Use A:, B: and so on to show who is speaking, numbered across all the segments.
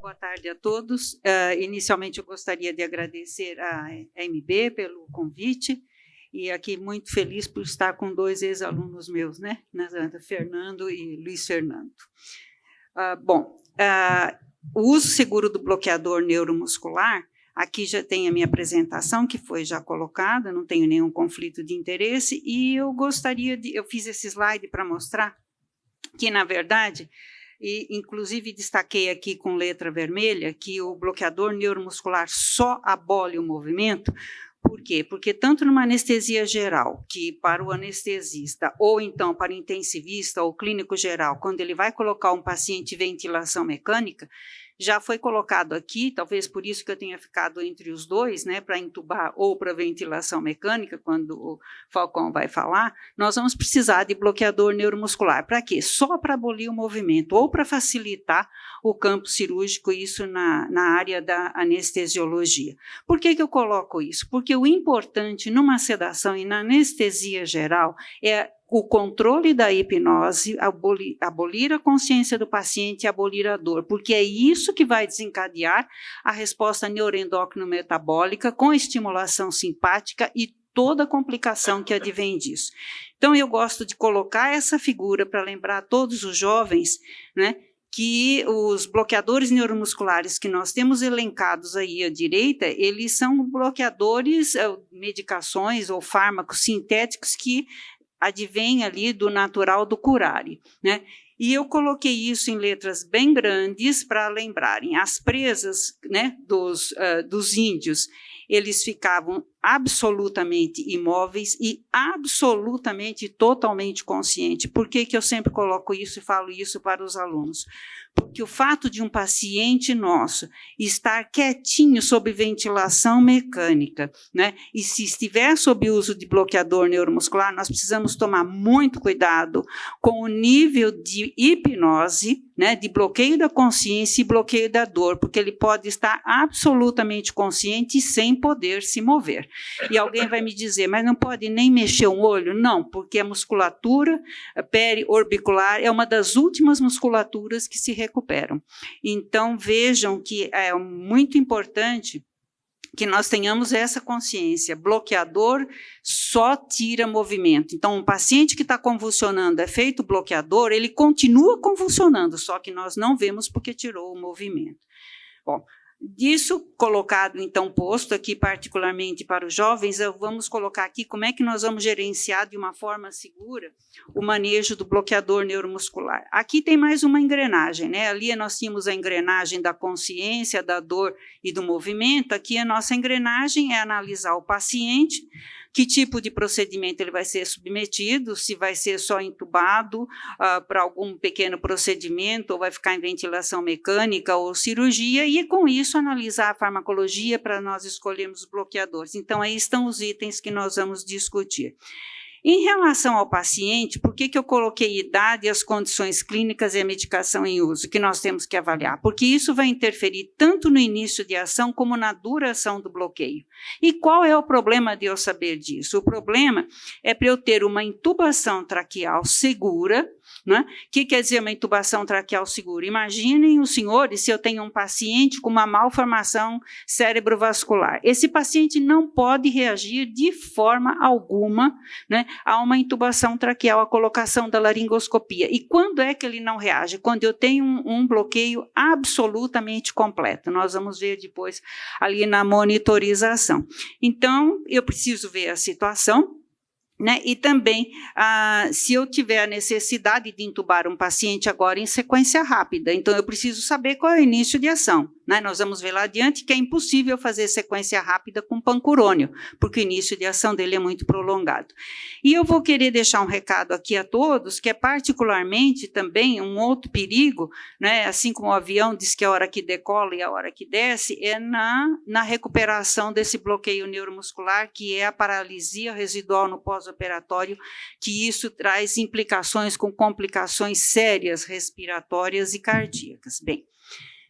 A: Boa tarde a todos. Inicialmente, eu gostaria de agradecer à MB pelo convite e aqui muito feliz por estar com dois ex-alunos meus, né? Fernando e Luiz Fernando. O uso seguro do bloqueador neuromuscular, aqui já tem a minha apresentação, que foi já colocada, não tenho nenhum conflito de interesse, e eu fiz esse slide para mostrar que, na verdade, e inclusive destaquei aqui com letra vermelha que o bloqueador neuromuscular só abole o movimento. Por quê? Porque tanto numa anestesia geral, que para o anestesista, ou então para o intensivista ou clínico geral, quando ele vai colocar um paciente em ventilação mecânica, já foi colocado aqui, talvez por isso que eu tenha ficado entre os dois, né, para intubar ou para ventilação mecânica, quando o Falcão vai falar, nós vamos precisar de bloqueador neuromuscular. Para quê? Só para abolir o movimento, ou para facilitar o campo cirúrgico, isso na área da anestesiologia. Por que eu coloco isso? Porque o importante numa sedação e na anestesia geral é o controle da hipnose, abolir a consciência do paciente e abolir a dor, porque é isso que vai desencadear a resposta neuroendócrino-metabólica com estimulação simpática e toda a complicação que advém disso. Então, eu gosto de colocar essa figura para lembrar a todos os jovens, né, que os bloqueadores neuromusculares que nós temos elencados aí à direita, eles são bloqueadores, medicações ou fármacos sintéticos que advém ali do natural do curare, né? E eu coloquei isso em letras bem grandes para lembrarem. As presas, né, dos índios, eles ficavam absolutamente imóveis e absolutamente, totalmente conscientes. Por que eu sempre coloco isso e falo isso para os alunos? Porque o fato de um paciente nosso estar quietinho sob ventilação mecânica, né, e se estiver sob uso de bloqueador neuromuscular, nós precisamos tomar muito cuidado com o nível de hipnose, né, de bloqueio da consciência e bloqueio da dor, porque ele pode estar absolutamente consciente sem poder se mover. E alguém vai me dizer, mas não pode nem mexer um olho? Não, porque a musculatura periorbicular é uma das últimas musculaturas que se recuperam. Então, vejam que é muito importante que nós tenhamos essa consciência. Bloqueador só tira movimento. Então, um paciente que está convulsionando, é feito bloqueador, ele continua convulsionando, só que nós não vemos porque tirou o movimento. Bom, disso colocado, então, posto aqui particularmente para os jovens, vamos colocar aqui como é que nós vamos gerenciar de uma forma segura o manejo do bloqueador neuromuscular. Aqui tem mais uma engrenagem, né? Ali nós tínhamos a engrenagem da consciência, da dor e do movimento. Aqui a nossa engrenagem é analisar o paciente, que tipo de procedimento ele vai ser submetido, se vai ser só entubado para algum pequeno procedimento, ou vai ficar em ventilação mecânica ou cirurgia, e com isso analisar a farmacologia para nós escolhermos os bloqueadores. Então, aí estão os itens que nós vamos discutir. Em relação ao paciente, por que eu coloquei idade, as condições clínicas e a medicação em uso, que nós temos que avaliar? Porque isso vai interferir tanto no início de ação como na duração do bloqueio. E qual é o problema de eu saber disso? O problema é para eu ter uma intubação traqueal segura. O que quer dizer uma intubação traqueal segura? Imaginem os senhores se eu tenho um paciente com uma malformação cerebrovascular. Esse paciente não pode reagir de forma alguma, né, a uma intubação traqueal, a colocação da laringoscopia. E quando é que ele não reage? Quando eu tenho um bloqueio absolutamente completo. Nós vamos ver depois ali na monitorização. Então, eu preciso ver a situação, né? E também, se eu tiver a necessidade de intubar um paciente agora em sequência rápida, então eu preciso saber qual é o início de ação, né? Nós vamos ver lá adiante que é impossível fazer sequência rápida com pancurônio, porque o início de ação dele é muito prolongado. E eu vou querer deixar um recado aqui a todos, que é particularmente também um outro perigo, né? Assim como o avião diz que a hora que decola e a hora que desce, é na recuperação desse bloqueio neuromuscular, que é a paralisia residual no pós-operatório, que isso traz implicações com complicações sérias respiratórias e cardíacas. Bem,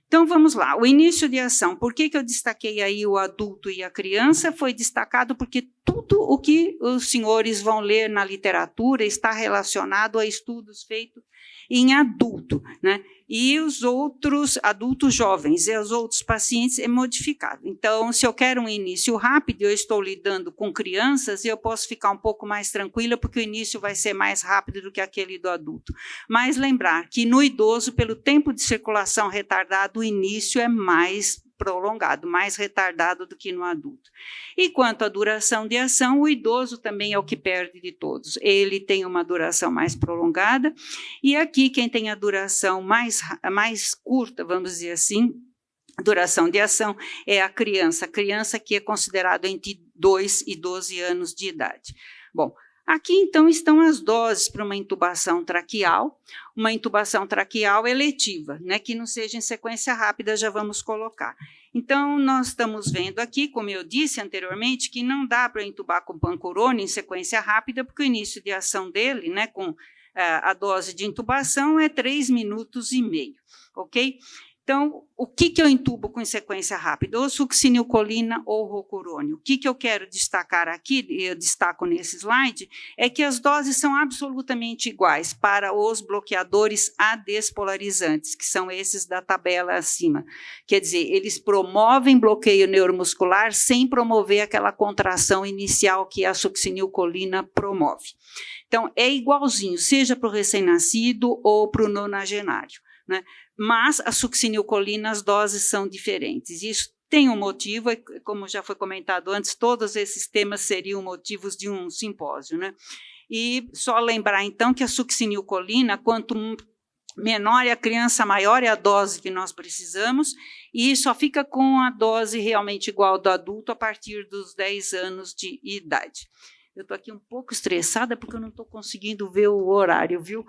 A: Então, vamos lá. O início de ação. Por que eu destaquei aí o adulto e a criança? Foi destacado porque tudo o que os senhores vão ler na literatura está relacionado a estudos feitos em adulto, né? E os outros adultos jovens e os outros pacientes é modificado. Então, se eu quero um início rápido, eu estou lidando com crianças, eu posso ficar um pouco mais tranquila, porque o início vai ser mais rápido do que aquele do adulto. Mas lembrar que no idoso, pelo tempo de circulação retardado, o início é mais prolongado, mais retardado do que no adulto. E quanto à duração de ação, o idoso também é o que perde de todos. Ele tem uma duração mais prolongada, e aqui quem tem a duração mais curta, vamos dizer assim, duração de ação, é a criança que é considerada entre 2 e 12 anos de idade. Bom, aqui, então, estão as doses para uma intubação traqueal eletiva, né, que não seja em sequência rápida, já vamos colocar. Então, nós estamos vendo aqui, como eu disse anteriormente, que não dá para intubar com pancurone em sequência rápida, porque o início de ação dele, né, com a dose de intubação, é 3 minutos e meio, ok? Então, o que eu intubo com sequência rápida? Ou succinilcolina ou rocurônio. O que eu quero destacar aqui, eu destaco nesse slide, é que as doses são absolutamente iguais para os bloqueadores adespolarizantes, que são esses da tabela acima. Quer dizer, eles promovem bloqueio neuromuscular sem promover aquela contração inicial que a succinilcolina promove. Então, é igualzinho, seja para o recém-nascido ou para o nonagenário, né? Mas a succinilcolina, as doses são diferentes. Isso tem um motivo, como já foi comentado antes, todos esses temas seriam motivos de um simpósio, né? E só lembrar, então, que a succinilcolina, quanto menor é a criança, maior é a dose que nós precisamos, e só fica com a dose realmente igual ao do adulto a partir dos 10 anos de idade. Eu estou aqui um pouco estressada porque eu não estou conseguindo ver o horário, viu?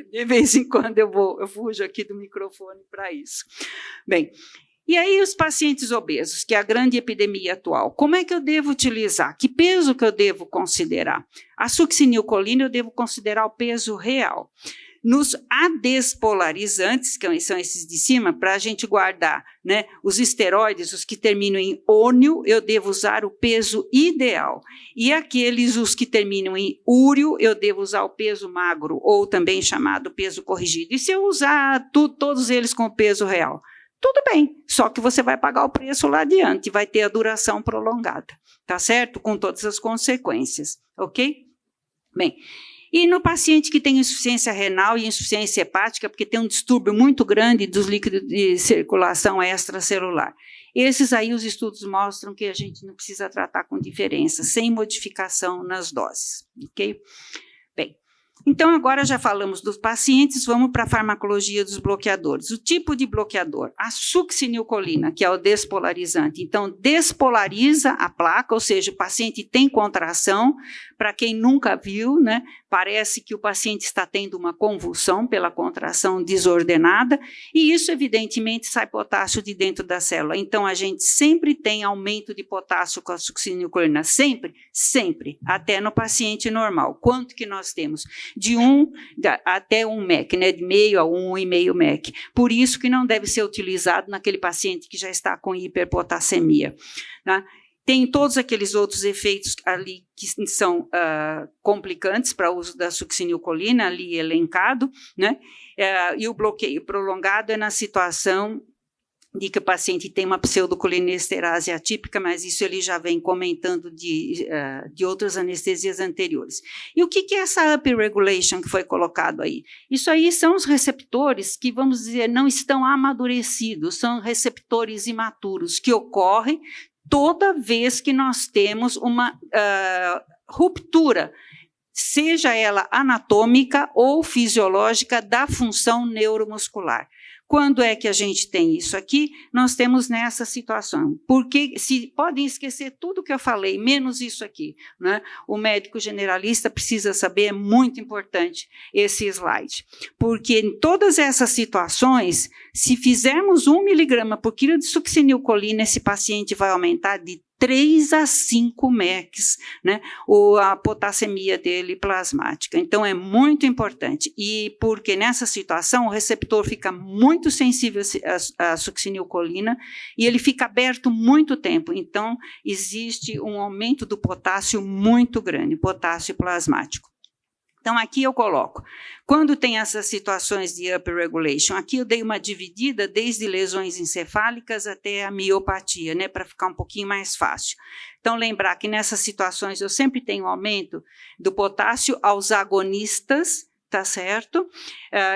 A: De vez em quando eu fujo aqui do microfone para isso. Bem, e aí os pacientes obesos, que é a grande epidemia atual, como é que eu devo utilizar? Que peso que eu devo considerar? A succinilcolina eu devo considerar o peso real. Nos adespolarizantes, que são esses de cima, para a gente guardar, né, os esteroides, os que terminam em ônio, eu devo usar o peso ideal. E aqueles, os que terminam em úrio, eu devo usar o peso magro, ou também chamado peso corrigido. E se eu usar todos eles com o peso real? Tudo bem, só que você vai pagar o preço lá adiante, vai ter a duração prolongada, tá certo? Com todas as consequências, ok? Bem, e no paciente que tem insuficiência renal e insuficiência hepática, porque tem um distúrbio muito grande dos líquidos de circulação extracelular. Esses aí os estudos mostram que a gente não precisa tratar com diferença, sem modificação nas doses, ok? Bem, então agora já falamos dos pacientes, vamos para a farmacologia dos bloqueadores. O tipo de bloqueador, a succinilcolina, que é o despolarizante, então despolariza a placa, ou seja, o paciente tem contração. Para quem nunca viu, né, parece que o paciente está tendo uma convulsão pela contração desordenada, e isso, evidentemente, sai potássio de dentro da célula. Então, a gente sempre tem aumento de potássio com a succinilcolina, sempre, até no paciente normal. Quanto que nós temos? De 1 até 1 mEq, né, de meio a 1,5 mEq. Por isso que não deve ser utilizado naquele paciente que já está com hiperpotassemia, né? Tem todos aqueles outros efeitos ali que são complicantes para o uso da succinilcolina, ali elencado, né? E o bloqueio prolongado é na situação de que o paciente tem uma pseudocolinesterase atípica, mas isso ele já vem comentando de outras anestesias anteriores. E o que é essa upregulation que foi colocado aí? Isso aí são os receptores que, vamos dizer, não estão amadurecidos, são receptores imaturos, que ocorrem toda vez que nós temos uma ruptura, seja ela anatômica ou fisiológica, da função neuromuscular. Quando é que a gente tem isso aqui? Nós temos nessa situação. Porque se podem esquecer tudo que eu falei, menos isso aqui, né? O médico generalista precisa saber, é muito importante esse slide. Porque em todas essas situações, se fizermos 1 miligrama por quilo de succinilcolina, esse paciente vai aumentar de 3 a 5 MECs, né, a potassemia dele plasmática. Então, é muito importante. E porque nessa situação o receptor fica muito sensível à succinilcolina e ele fica aberto muito tempo. Então, existe um aumento do potássio muito grande, potássio plasmático. Então, aqui eu coloco, quando tem essas situações de upregulation, aqui eu dei uma dividida desde lesões encefálicas até a miopatia, né, para ficar um pouquinho mais fácil. Então, lembrar que nessas situações eu sempre tenho aumento do potássio aos agonistas, tá certo?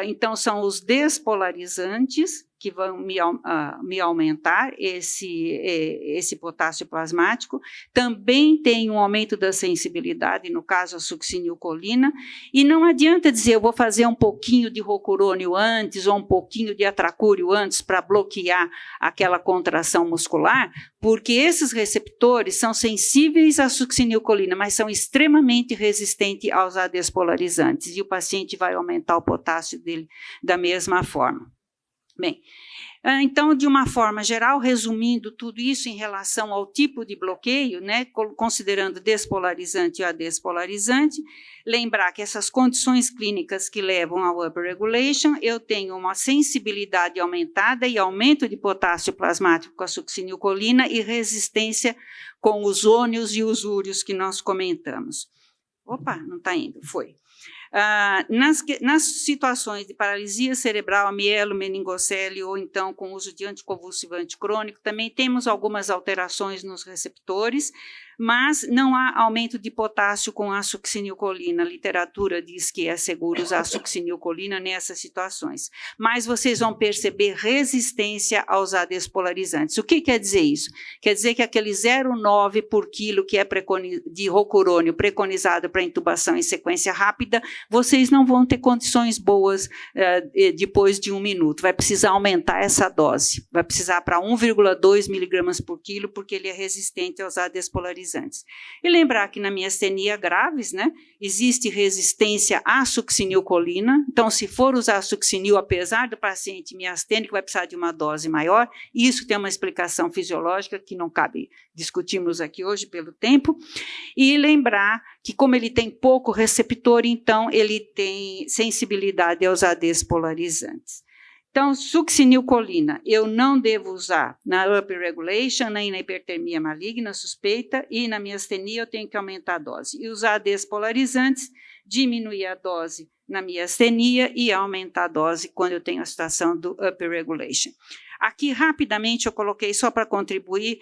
A: Então, são os despolarizantes que vão me aumentar esse potássio plasmático. Também tem um aumento da sensibilidade, no caso a succinilcolina, e não adianta dizer eu vou fazer um pouquinho de rocurônio antes ou um pouquinho de atracúrio antes para bloquear aquela contração muscular, porque esses receptores são sensíveis à succinilcolina, mas são extremamente resistentes aos adespolarizantes, e o paciente vai aumentar o potássio dele da mesma forma. Bem, então, de uma forma geral, resumindo tudo isso em relação ao tipo de bloqueio, né, considerando despolarizante e adespolarizante, lembrar que essas condições clínicas que levam ao upregulation, eu tenho uma sensibilidade aumentada e aumento de potássio plasmático com a succinilcolina e resistência com os ônios e os úreos que nós comentamos. Opa, não está indo, foi. Nas situações de paralisia cerebral, mielomeningocele ou então com uso de anticonvulsivante crônico, também temos algumas alterações nos receptores, mas não há aumento de potássio com a succinilcolina. A literatura diz que é seguro usar a succinilcolina nessas situações. Mas vocês vão perceber resistência aos adespolarizantes. O que quer dizer isso? Quer dizer que aquele 0,9 por quilo que é de rocurônio preconizado para intubação em sequência rápida, vocês não vão ter condições boas depois de 1 minuto. Vai precisar aumentar essa dose. Vai precisar para 1,2 miligramas por quilo, porque ele é resistente aos adespolarizantes. E lembrar que na miastenia graves, né, existe resistência à succinilcolina. Então, se for usar a succinil, apesar do paciente miastênico, vai precisar de uma dose maior. Isso tem uma explicação fisiológica que não cabe discutirmos aqui hoje pelo tempo. E lembrar que, como ele tem pouco receptor, então ele tem sensibilidade aos adespolarizantes. Então, succinilcolina, eu não devo usar na upregulation, nem na hipertermia maligna suspeita, e na miastenia eu tenho que aumentar a dose. E usar despolarizantes, diminuir a dose na miastenia e aumentar a dose quando eu tenho a situação do upregulation. Aqui, rapidamente, eu coloquei só para contribuir,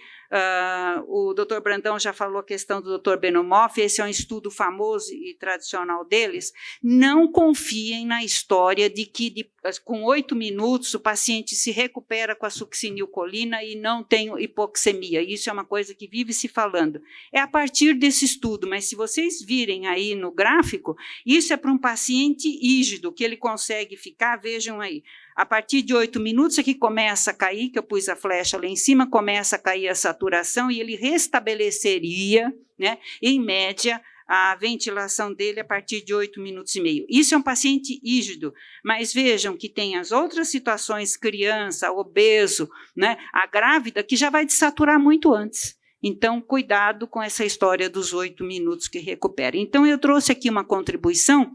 A: o Dr. Brandão já falou a questão do Dr. Benomoff, esse é um estudo famoso e tradicional deles. Não confiem na história de que com 8 minutos o paciente se recupera com a succinilcolina e não tem hipoxemia. Isso é uma coisa que vive se falando. É a partir desse estudo, mas se vocês virem aí no gráfico, isso é para um paciente rígido, que ele consegue ficar, vejam aí, a partir de 8 minutos é que começa a cair, que eu pus a flecha lá em cima, começa a cair a saturação e ele restabeleceria, né, em média, a ventilação dele a partir de 8 minutos e meio. Isso é um paciente rígido, mas vejam que tem as outras situações, criança, obeso, né, a grávida, que já vai desaturar muito antes. Então, cuidado com essa história dos 8 minutos que recupera. Então, eu trouxe aqui uma contribuição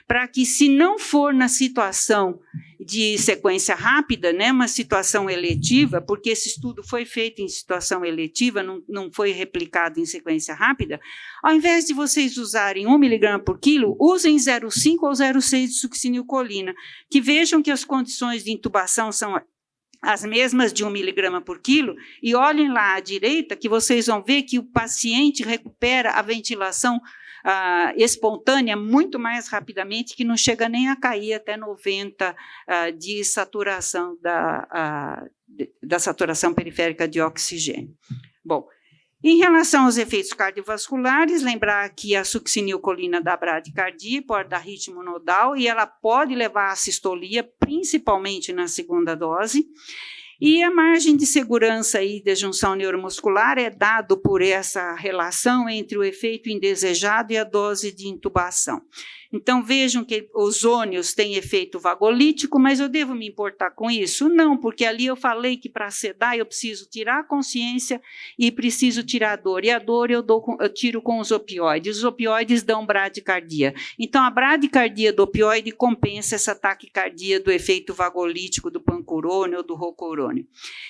A: para que, se não for na situação de sequência rápida, né, uma situação eletiva, porque esse estudo foi feito em situação eletiva, não foi replicado em sequência rápida, ao invés de vocês usarem 1 miligrama por quilo, usem 0,5 ou 0,6 de succinilcolina, que vejam que as condições de intubação são as mesmas de 1 miligrama por quilo, e olhem lá à direita que vocês vão ver que o paciente recupera a ventilação espontânea muito mais rapidamente, que não chega nem a cair até 90 de saturação da saturação periférica de oxigênio. Bom, em relação aos efeitos cardiovasculares, lembrar que a succinilcolina dá bradicardia, pode dar ritmo nodal, e ela pode levar à sistolia, principalmente na segunda dose. E a margem de segurança aí de junção neuromuscular é dado por essa relação entre o efeito indesejado e a dose de intubação. Então, vejam que os ônios têm efeito vagolítico, mas eu devo me importar com isso? Não, porque ali eu falei que para sedar eu preciso tirar a consciência e preciso tirar a dor. E a dor eu tiro com os opioides. Os opioides dão bradicardia. Então, a bradicardia do opioide compensa essa taquicardia do efeito vagolítico do pancurônio ou do rocurônio.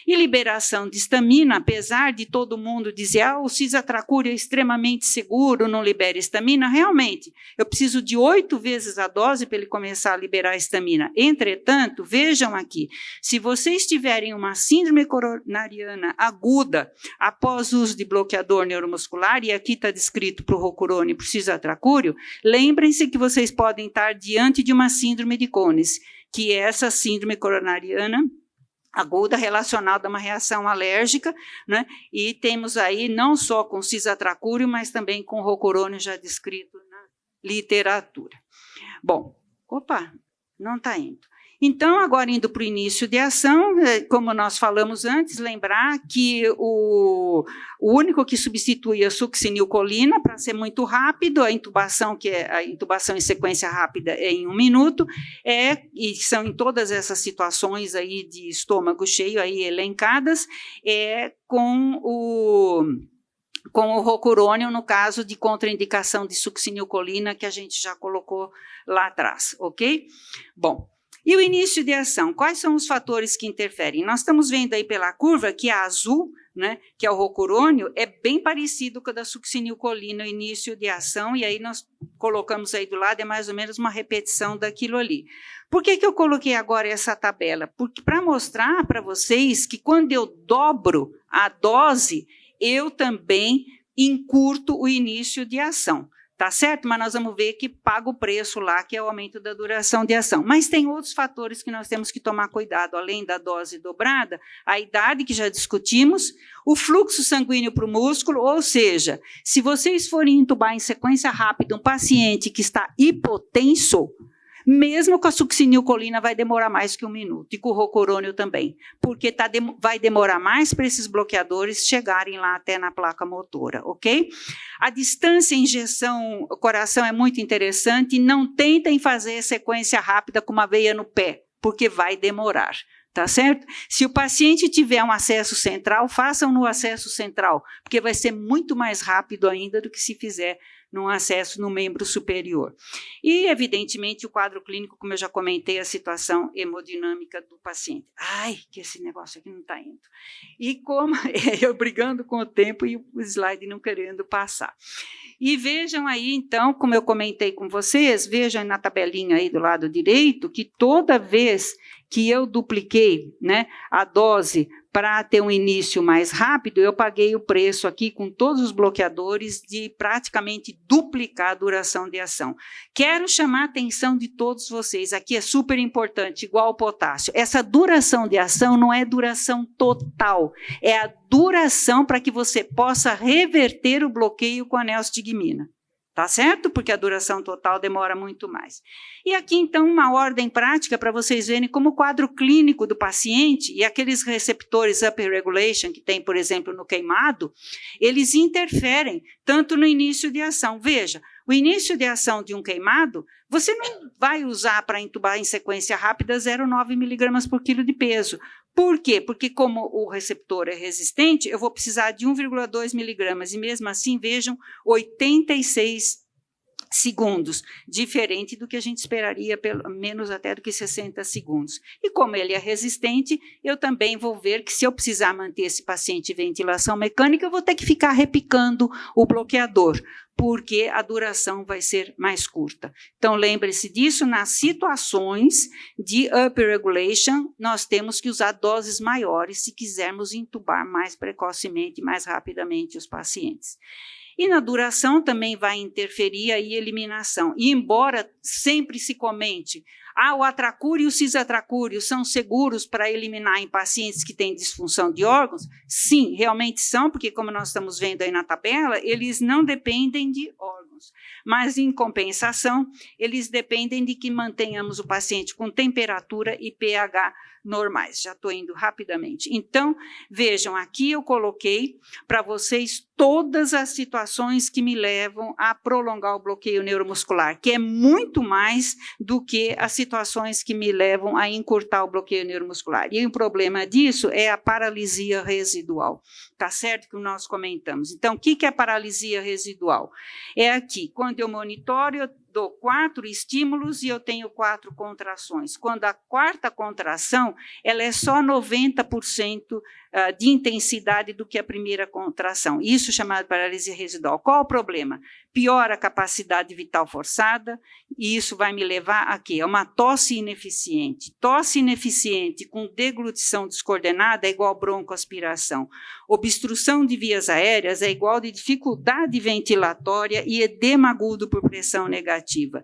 A: E liberação de histamina, apesar de todo mundo dizer o cisatracúrio é extremamente seguro, não libera histamina, realmente, eu preciso de 8 vezes a dose para ele começar a liberar a histamina. Entretanto, vejam aqui, se vocês tiverem uma síndrome coronariana aguda após uso de bloqueador neuromuscular, e aqui está descrito para o rocurônio e para o cisatracúrio, lembrem-se que vocês podem estar diante de uma síndrome de Cones, que é essa síndrome coronariana aguda relacionada a uma reação alérgica, né? E temos aí não só com cisatracúrio, mas também com rocurônio já descrito na literatura. Bom, não está indo. Então, agora indo para o início de ação, como nós falamos antes, lembrar que o único que substitui a succinilcolina, para ser muito rápido, a intubação em sequência rápida é em 1 minuto, e são em todas essas situações aí de estômago cheio, aí elencadas, com o rocurônio, no caso de contraindicação de succinilcolina, que a gente já colocou lá atrás, ok? Bom, e o início de ação, quais são os fatores que interferem? Nós estamos vendo aí pela curva que a azul, né, que é o rocurônio, é bem parecido com a da succinilcolina, o início de ação, e aí nós colocamos aí do lado, é mais ou menos uma repetição daquilo ali. Por que eu coloquei agora essa tabela? Porque para mostrar para vocês que quando eu dobro a dose, eu também encurto o início de ação. Tá certo? Mas nós vamos ver que paga o preço lá, que é o aumento da duração de ação. Mas tem outros fatores que nós temos que tomar cuidado, além da dose dobrada, a idade, que já discutimos, o fluxo sanguíneo para o músculo, ou seja, se vocês forem entubar em sequência rápida um paciente que está hipotenso, mesmo com a succinilcolina vai demorar mais que 1 minuto, e com o rocurônio também, porque vai demorar mais para esses bloqueadores chegarem lá até na placa motora, ok? A distância injeção coração é muito interessante, não tentem fazer sequência rápida com uma veia no pé, porque vai demorar. Tá certo? Se o paciente tiver um acesso central, façam no acesso central, porque vai ser muito mais rápido ainda do que se fizer num acesso no membro superior. E, evidentemente, o quadro clínico, como eu já comentei, a situação hemodinâmica do paciente. Ai, que esse negócio aqui não está indo. E como eu brigando com o tempo e o slide não querendo passar. E vejam aí, então, como eu comentei com vocês, vejam na tabelinha aí do lado direito, que toda vez que eu dupliquei, né, a dose para ter um início mais rápido, eu paguei o preço aqui com todos os bloqueadores de praticamente duplicar a duração de ação. Quero chamar a atenção de todos vocês, aqui é super importante, igual ao potássio, essa duração de ação não é duração total, é a duração para que você possa reverter o bloqueio com a neostigmina. Tá certo? Porque a duração total demora muito mais. E aqui, então, uma ordem prática para vocês verem como o quadro clínico do paciente e aqueles receptores upper regulation que tem, por exemplo, no queimado, eles interferem tanto no início de ação. Veja, o início de ação de um queimado, você não vai usar para intubar em sequência rápida 0,9 miligramas por quilo de peso. Por quê? Porque como o receptor é resistente, eu vou precisar de 1,2 miligramas e mesmo assim, vejam, 86 segundos, diferente do que a gente esperaria, pelo menos até do que 60 segundos. E como ele é resistente, eu também vou ver que se eu precisar manter esse paciente em ventilação mecânica, eu vou ter que ficar repicando o bloqueador, porque a duração vai ser mais curta. Então, lembre-se disso, nas situações de upper regulation, nós temos que usar doses maiores se quisermos intubar mais precocemente, mais rapidamente os pacientes. E na duração também vai interferir a eliminação. E embora sempre se comente, o atracúrio e o cisatracúrio são seguros para eliminar em pacientes que têm disfunção de órgãos? Sim, realmente são, porque como nós estamos vendo aí na tabela, eles não dependem de órgãos. Mas, em compensação, eles dependem de que mantenhamos o paciente com temperatura e pH normais. Já estou indo rapidamente. Então, vejam, aqui eu coloquei para vocês todas as situações que me levam a prolongar o bloqueio neuromuscular, que é muito mais do que as situações que me levam a encurtar o bloqueio neuromuscular. E o problema disso é a paralisia residual. Tá certo que nós comentamos. Então, o que é paralisia residual? É aqui, quando eu monitoro, eu dou 4 estímulos e eu tenho 4 contrações. Quando a quarta contração, ela é só 90% de intensidade do que a primeira contração. Isso é chamado paralisia residual. Qual o problema? Piora a capacidade vital forçada, e isso vai me levar a quê? A uma tosse ineficiente. Tosse ineficiente com deglutição descoordenada é igual broncoaspiração. Obstrução de vias aéreas é igual de dificuldade ventilatória e edema agudo por pressão negativa.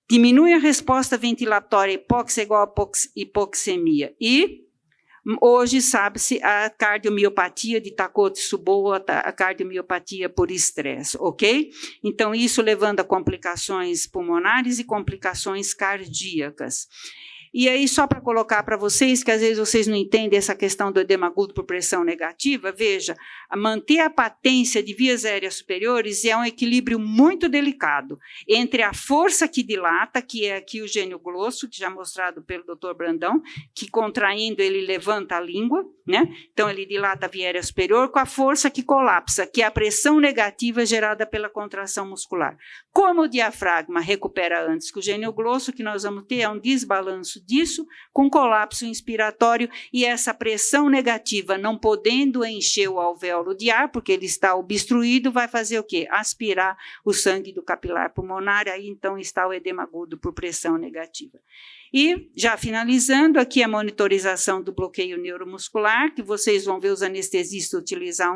A: Diminui a resposta ventilatória, hipóxia é igual a hipoxemia. E hoje sabe-se a cardiomiopatia de Takotsubo ou a cardiomiopatia por estresse, ok? Então, isso levando a complicações pulmonares e complicações cardíacas. E aí, só para colocar para vocês, que às vezes vocês não entendem essa questão do edema agudo por pressão negativa, veja, manter a patência de vias aéreas superiores é um equilíbrio muito delicado entre a força que dilata, que é aqui o gênio glosso, que já mostrado pelo Dr. Brandão, que contraindo ele levanta a língua, né? Então ele dilata a via aérea superior, com a força que colapsa, que é a pressão negativa gerada pela contração muscular. Como o diafragma recupera antes que o gênio glosso, que nós vamos ter é um desbalanço disso, com colapso inspiratório, e essa pressão negativa não podendo encher o alvéolo de ar, porque ele está obstruído, vai fazer o quê? Aspirar o sangue do capilar pulmonar, aí então está o edema agudo por pressão negativa. E, já finalizando, aqui a monitorização do bloqueio neuromuscular, que vocês vão ver os anestesistas utilizar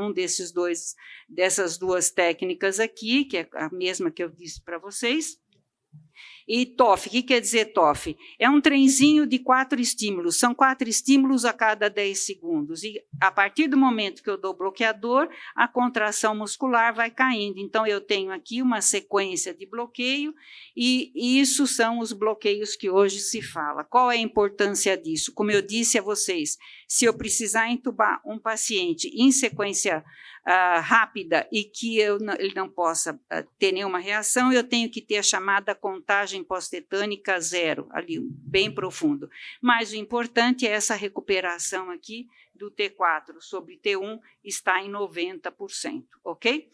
A: dessas duas técnicas aqui, que é a mesma que eu disse para vocês. E TOF, o que quer dizer TOF? É um trenzinho de 4 estímulos, são 4 estímulos a cada 10 segundos, e a partir do momento que eu dou bloqueador, a contração muscular vai caindo. Então, eu tenho aqui uma sequência de bloqueio, e isso são os bloqueios que hoje se fala. Qual é a importância disso? Como eu disse a vocês, se eu precisar entubar um paciente em sequência rápida e que ele não possa ter nenhuma reação, eu tenho que ter a chamada contagem pós-tetânica 0, ali, bem profundo. Mas o importante é essa recuperação aqui do T4 sobre T1 está em 90%, ok?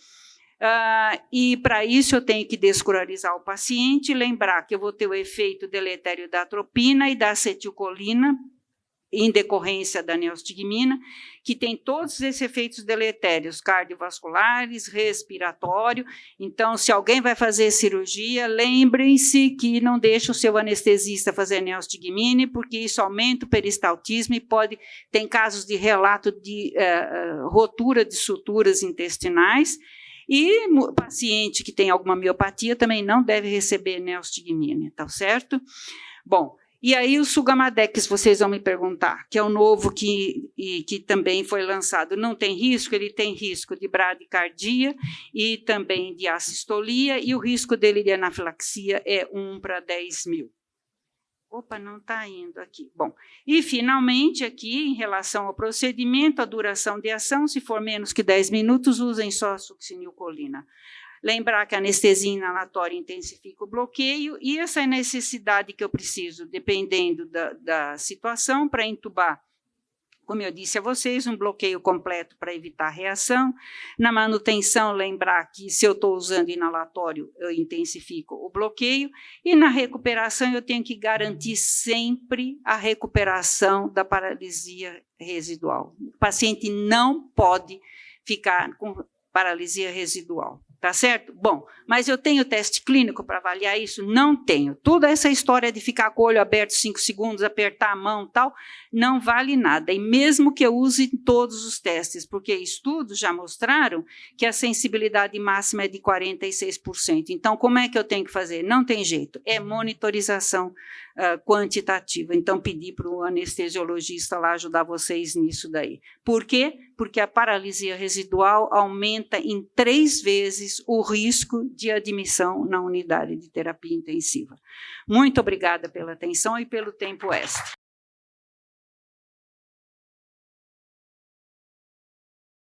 A: E para isso eu tenho que descolarizar o paciente, lembrar que eu vou ter o efeito deletério da atropina e da acetilcolina, em decorrência da neostigmina, que tem todos esses efeitos deletérios, cardiovasculares, respiratório. Então, se alguém vai fazer cirurgia, lembrem-se que não deixe o seu anestesista fazer neostigmina, porque isso aumenta o peristaltismo e tem casos de relato de rotura de suturas intestinais, e o paciente que tem alguma miopatia também não deve receber neostigmina, tá certo? Bom, e aí o Sugamadex, vocês vão me perguntar, que é o novo que também foi lançado, não tem risco? Ele tem risco de bradicardia e também de assistolia, e o risco dele de anafilaxia é 1 para 10 mil. Opa, não está indo aqui. Bom, e finalmente aqui, em relação ao procedimento, a duração de ação, se for menos que 10 minutos, usem só a succinilcolina. Lembrar que a anestesia inalatória intensifica o bloqueio, e essa necessidade que eu preciso, dependendo da situação, para entubar, como eu disse a vocês, um bloqueio completo para evitar reação. Na manutenção, lembrar que se eu estou usando inalatório, eu intensifico o bloqueio. E na recuperação, eu tenho que garantir sempre a recuperação da paralisia residual. O paciente não pode ficar com paralisia residual. Tá certo? Bom, mas eu tenho teste clínico para avaliar isso? Não tenho. Toda essa história de ficar com o olho aberto 5 segundos, apertar a mão e tal, não vale nada. E mesmo que eu use todos os testes, porque estudos já mostraram que a sensibilidade máxima é de 46%. Então, como é que eu tenho que fazer? Não tem jeito. É monitorização quantitativa. Então, pedir para o anestesiologista lá ajudar vocês nisso daí. Por quê? Porque a paralisia residual aumenta em 3 vezes o risco de admissão na unidade de terapia intensiva. Muito obrigada pela atenção e pelo tempo extra.